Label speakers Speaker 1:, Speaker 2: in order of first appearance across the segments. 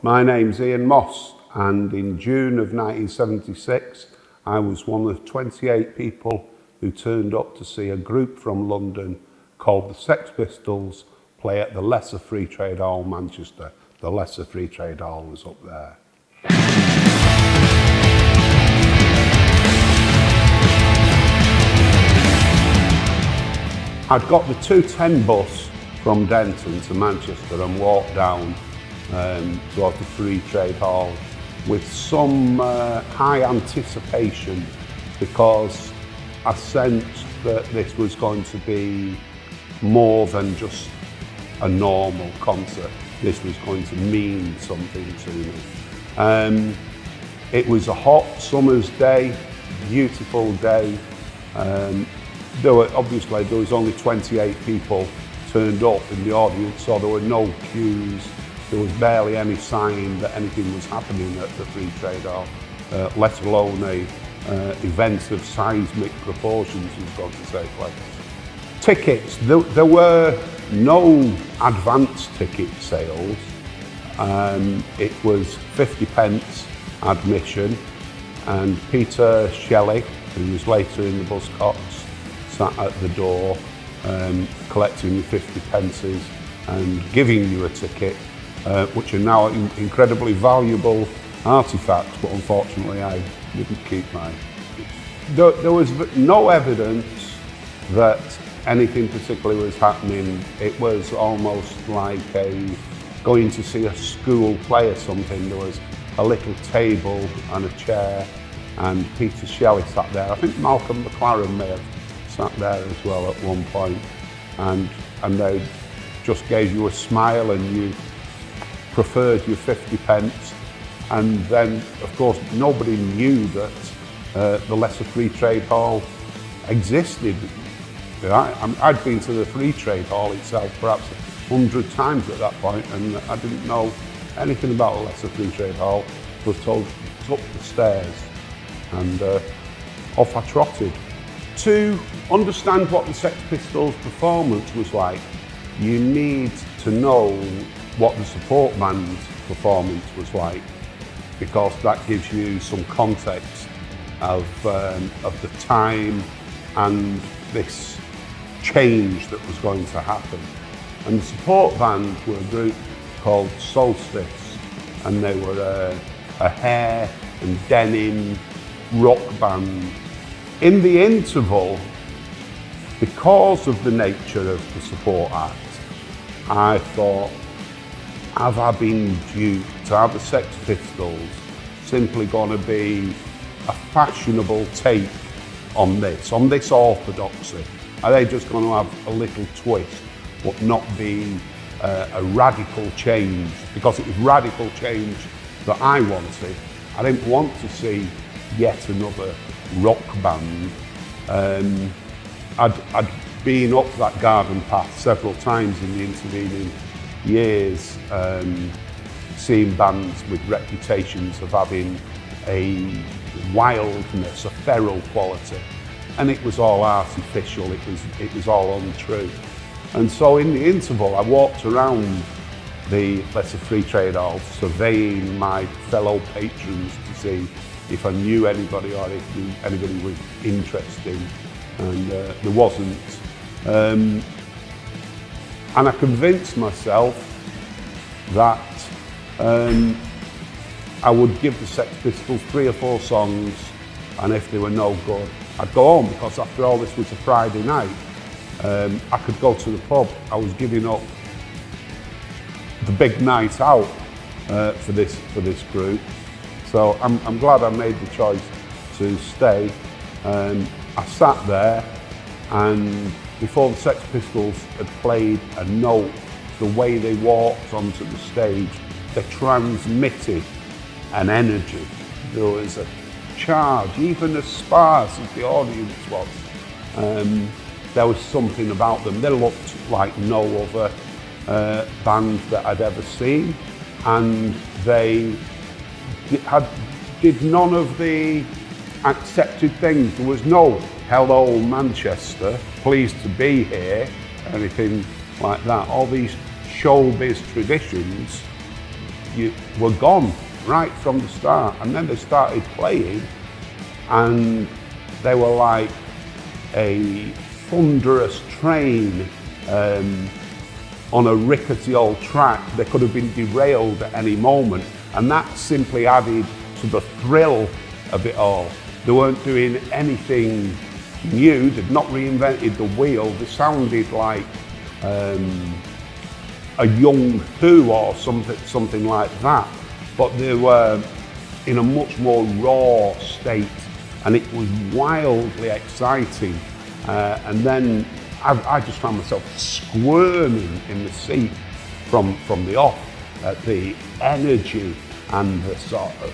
Speaker 1: My name's Ian Moss, and in June of 1976, I was one of 28 people who turned up to see a group from London called the Sex Pistols play at the Lesser Free Trade Hall, Manchester. The Lesser Free Trade Hall was up there. I'd got the 2:10 bus from Denton to Manchester and walked down towards the Free Trade Hall with some high anticipation, because I sensed that this was going to be more than just a normal concert. This was going to mean something to me. It was a hot summer's day, beautiful day. There was only 28 people turned up in the audience, so there were no queues. There was barely any sign that anything was happening at the Free Trade Hall, let alone a event of seismic proportions was going to take place. Tickets, there were no advance ticket sales. It was 50p admission, and Peter Shelley, who was later in the Buzzcocks, sat at the door collecting your 50p and giving you a ticket, which are now incredibly valuable artifacts, but unfortunately I didn't keep mine. There was no evidence that anything particularly was happening. It was almost like going to see a school play or something. There was a little table and a chair, and Peter Shelley sat there. I think Malcolm McLaren may have sat there as well at one point, and they just gave you a smile and you preferred your 50p. And then, of course, nobody knew that the Lesser Free Trade Hall existed. I'd been to the Free Trade Hall itself perhaps 100 times at that point, and I didn't know anything about the Lesser Free Trade Hall. I was told up the stairs, and off I trotted. To understand what the Sex Pistols' performance was like, you need to know what the support band's performance was like, because that gives you some context of the time and this change that was going to happen. And the support band were a group called Solstice, and they were a hair and denim rock band. In the interval, because of the nature of the support act, I thought, have I been duped? Are the Sex Pistols simply going to be a fashionable take on this orthodoxy? Are they just going to have a little twist, but not be a radical change? Because it was radical change that I wanted. I didn't want to see yet another rock band. I'd been up that garden path several times in the intervening years, seeing bands with reputations of having a wildness, a feral quality, and it was all artificial, it was all untrue. And so in the interval I walked around the Lesser Free Trade Hall, surveying my fellow patrons to see if I knew anybody or if anybody was interesting, and there wasn't. And I convinced myself that I would give the Sex Pistols 3 or 4 songs, and if they were no good, I'd go home, because after all, this was a Friday night. I could go to the pub. I was giving up the big night out for this group. So I'm glad I made the choice to stay. I sat there, and before the Sex Pistols had played a note, the way they walked onto the stage, they transmitted an energy. There was a charge, even as sparse as the audience was. There was something about them. They looked like no other band that I'd ever seen, and they did none of the accepted things. There was no "Hello Manchester, pleased to be here," anything like that. All these showbiz traditions you were gone right from the start. And then they started playing, and they were like a thunderous train on a rickety old track. They could have been derailed at any moment, and that simply added to the thrill of it all. They weren't doing anything new, they'd not reinvented the wheel. They sounded like a young Who or something like that, but they were in a much more raw state, and it was wildly exciting. And then I just found myself squirming in the seat from the off at the energy and the sort of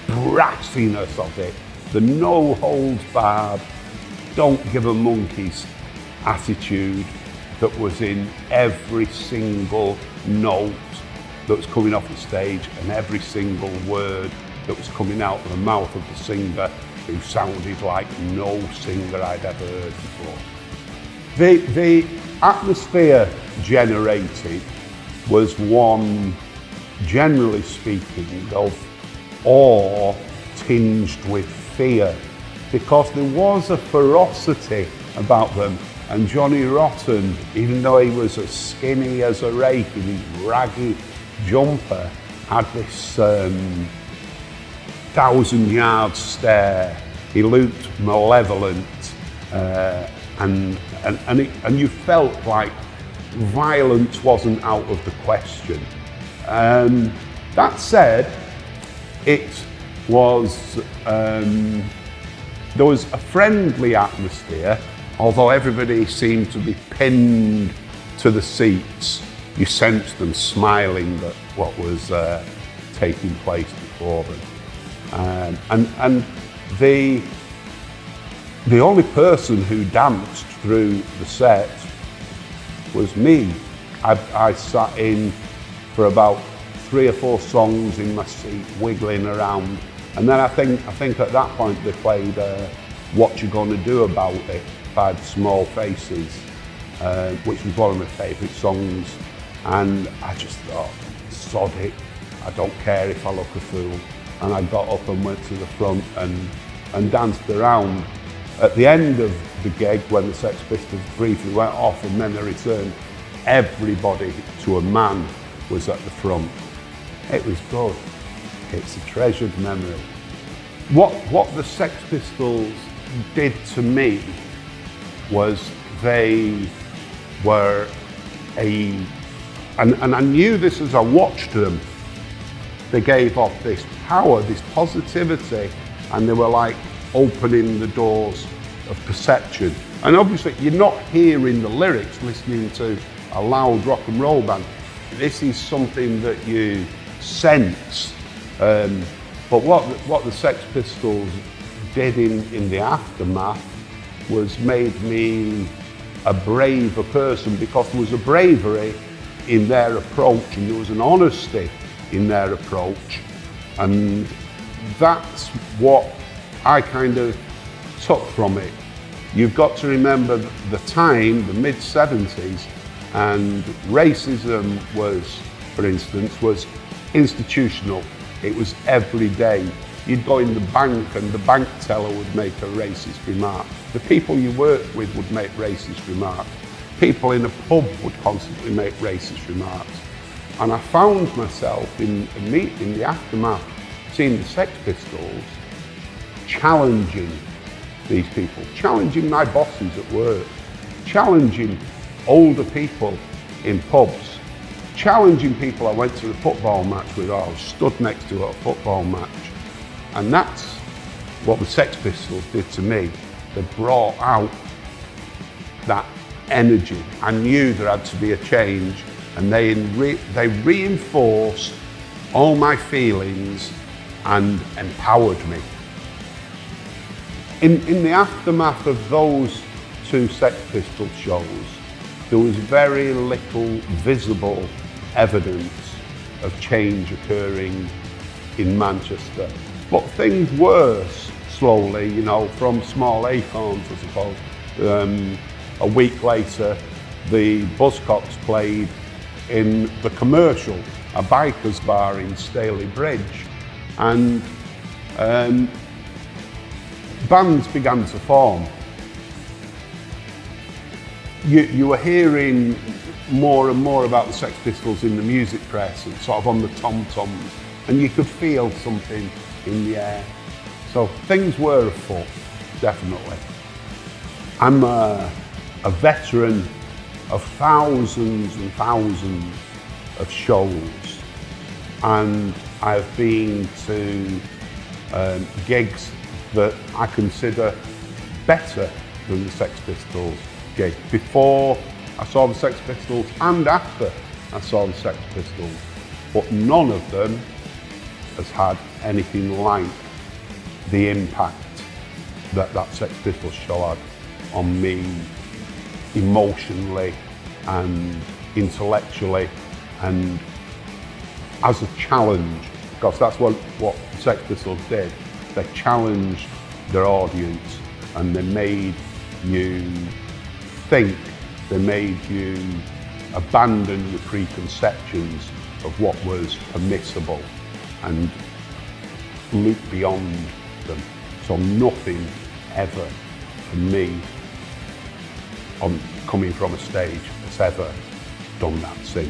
Speaker 1: brassiness of it, the no holds barred, don't give a monkey's attitude that was in every single note that was coming off the stage and every single word that was coming out of the mouth of the singer, who sounded like no singer I'd ever heard before. The atmosphere generated was one, generally speaking, of awe tinged with fear, because there was a ferocity about them. And Johnny Rotten, even though he was as skinny as a rake in his raggy jumper, had this 1,000-yard stare. He looked malevolent, and you felt like violence wasn't out of the question. That said, it was there was a friendly atmosphere, although everybody seemed to be pinned to the seats. You sensed them smiling at what was taking place before them. And the only person who danced through the set was me. I sat in for about 3 or 4 songs in my seat, wiggling around. And then I think at that point they played What You Gonna Do About It by the Small Faces, which was one of my favourite songs. And I just thought, sod it, I don't care if I look a fool. And I got up and went to the front and danced around. At the end of the gig, when the Sex Pistols briefly went off and then they returned, everybody to a man was at the front. It was good. It's a treasured memory. What the Sex Pistols did to me was they were and I knew this as I watched them, they gave off this power, this positivity, and they were like opening the doors of perception. And obviously you're not hearing the lyrics listening to a loud rock and roll band. This is something that you sense. But what the Sex Pistols did in the aftermath was made me a braver person, because there was a bravery in their approach and there was an honesty in their approach. And that's what I kind of took from it. You've got to remember the time, the mid-70s, and racism was, for instance, was institutional. It was every day. You'd go in the bank and the bank teller would make a racist remark. The people you worked with would make racist remarks. People in a pub would constantly make racist remarks. And I found myself in the aftermath, seeing the Sex Pistols, challenging these people, challenging my bosses at work, challenging older people in pubs, challenging people I went to the football match with, or I was stood next to at a football match. And that's what the Sex Pistols did to me. They brought out that energy. I knew there had to be a change, and they reinforced all my feelings and empowered me. In the aftermath of those 2 Sex Pistols shows, there was very little visible evidence of change occurring in Manchester. But things were slowly, you know, from small acorns, I suppose. A week later, the Buzzcocks played in the commercial a biker's bar in Staley Bridge, and bands began to form. You were hearing more and more about the Sex Pistols in the music press and sort of on the tom-toms, and you could feel something in the air. So things were afoot, definitely. I'm a veteran of thousands and thousands of shows, and I've been to gigs that I consider better than the Sex Pistols gig. Before I saw the Sex Pistols and after I saw the Sex Pistols, but none of them has had anything like the impact that Sex Pistols show had on me emotionally and intellectually and as a challenge, because that's what the Sex Pistols did. They challenged their audience and they made you think, they made you abandon your preconceptions of what was permissible and look beyond them. So nothing ever, for me, on coming from a stage, has ever done that since.